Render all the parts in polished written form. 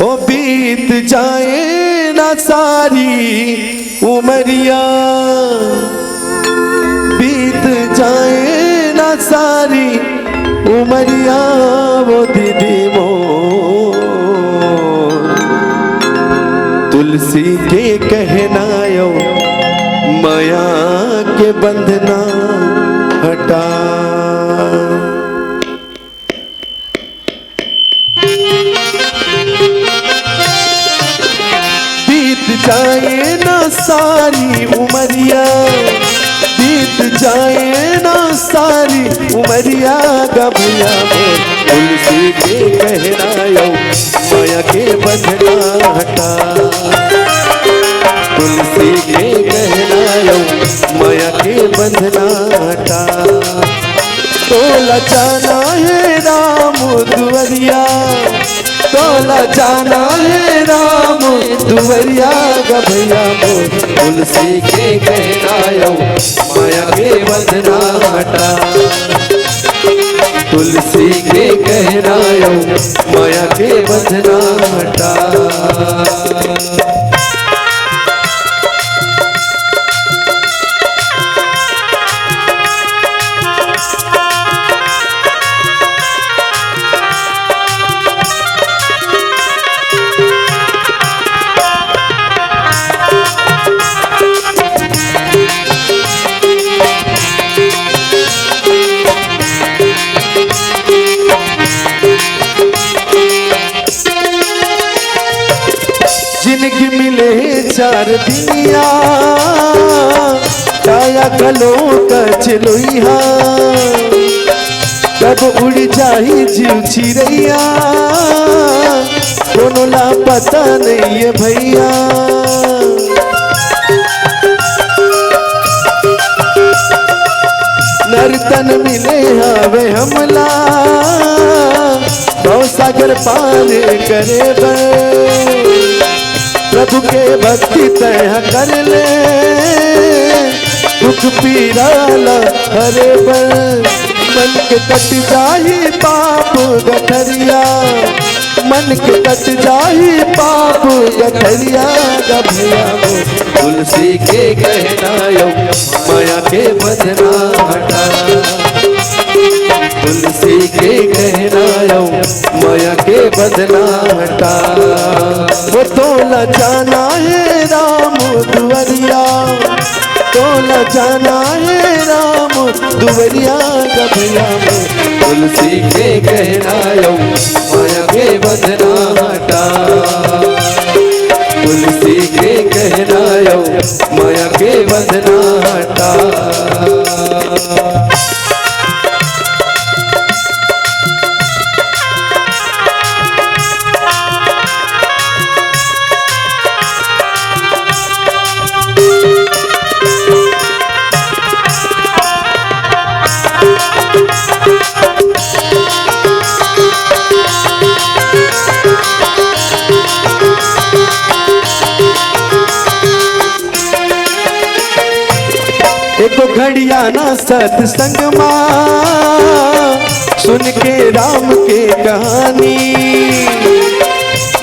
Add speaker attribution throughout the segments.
Speaker 1: ओ बीत जाए ना सारी उमरिया, बीत जाए ना सारी उमरिया वो दीदी मोर, तुलसी के कहनायो माया के बंधना हटा। बीत जाए ना सारी उमरिया, बीत जाए ना सारी उमरिया गभैया मोर, तुलसी के कहनायो माया के बंधना हटा। तुलसी के कहनायो माया के बंधना हटा। तोला जाना है राम दुवरिया, तोला जाना है राम दुवरिया गभैया मोर, तुलसी के कहनायो माया के बंधना हटा। तुलसी के कहनायो माया के बंधना हटा। जिनकी मिले चार दिनिया, काया कलो कचलोइया, कब उड़ जाही जीव चिरैया, दोनों लापता नहीं है भैया। नर्तन मिले हवे हमला, भव सागर पार करे बर, प्रभु के भक्ति तय कर ले, दुख पीराला हरे बर। मन के कट जाही पाप गठरिया, मन के कट जाही पाप गठरिया गभैया मोर, तुलसी के कहनायो माया के बंधना हटा। तुलसी के कहनायो माया के बंधना हटा। वो तोला जाना है राम दुवरिया, तोला जाना है राम दुवरिया गभैया मोर, तुलसी के कहनायो माया के बंधना हटा। तुलसी के कहनायो माया के बंधना हटा। एको घड़िया ना सत्संग माँ सुन के राम के कहानी,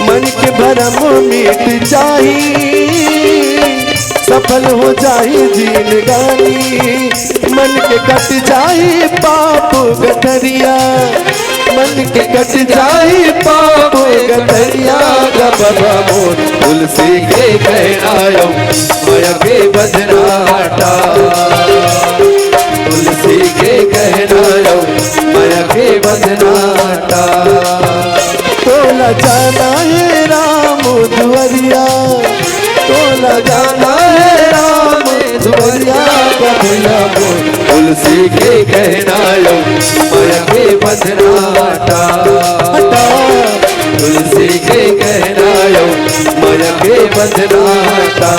Speaker 1: मन के भरम मिट जाही, सफल हो जाही जिंदगानी। मन के कट जाही पाप गठरिया, मन के कट जाही पाप गठरिया गभैया मोर, तुलसी के कहनायो माया के बंधना हटा। तुलसी के कहनायो माया के बंधना हटा। तोला जाना है राम दुवरिया, तोला जाना है राम दुवरिया गभैया मोर, तुलसी के कहनायो माया के बंधना हटा। तुलसी के कहनायो माया के बंधना हटा।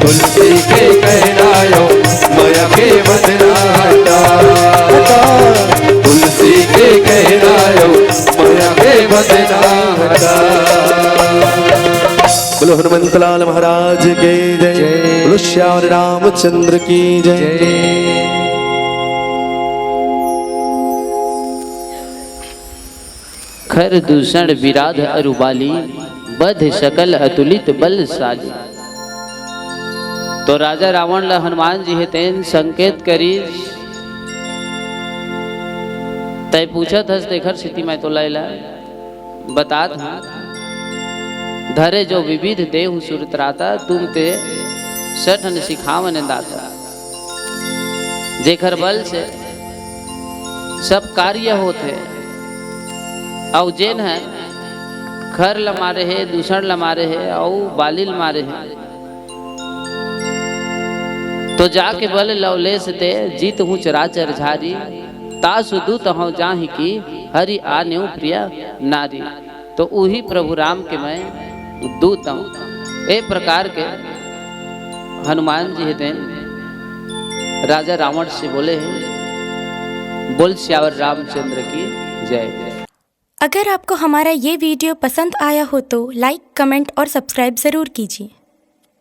Speaker 1: तुलसी के कहनायो माया के बंधना हटा। तुलसी के कहनायो माया के बंधना हटा। बोलो हनुमंत लाल महाराज के जय, बोलो श्याम रामचंद्र की जय।
Speaker 2: खर दूषण विराध अरुबाली, बध सकल अतुलित बलशाली। तो राजा रावण ला हनुमान जी हेतेन संकेत करी तय पूछत हस देखर स्थिति में तो लैला बतात हूँ धरे जो विविध देहु सुरत्राता, तुम ते सठन सिखावन दाता। जेखर बल से सब कार्य होते औ जेन है खर ल मारे है, दूषण ल मारे है और बालिल मारे है, तो जाके बल लवलेस ते जीत हूँ चराचर झारी। तासु दूत हूँ जाहि की हरि आन्यु प्रिया नारी। तो उही प्रभु राम के मैं दूत हूँ। ए प्रकार के हनुमान जी हेतेन राजा रावण से बोले हैं। बोल श्यावर रामचंद्र की जय।
Speaker 3: अगर आपको हमारा ये वीडियो पसंद आया हो तो लाइक, कमेंट और सब्सक्राइब ज़रूर कीजिए।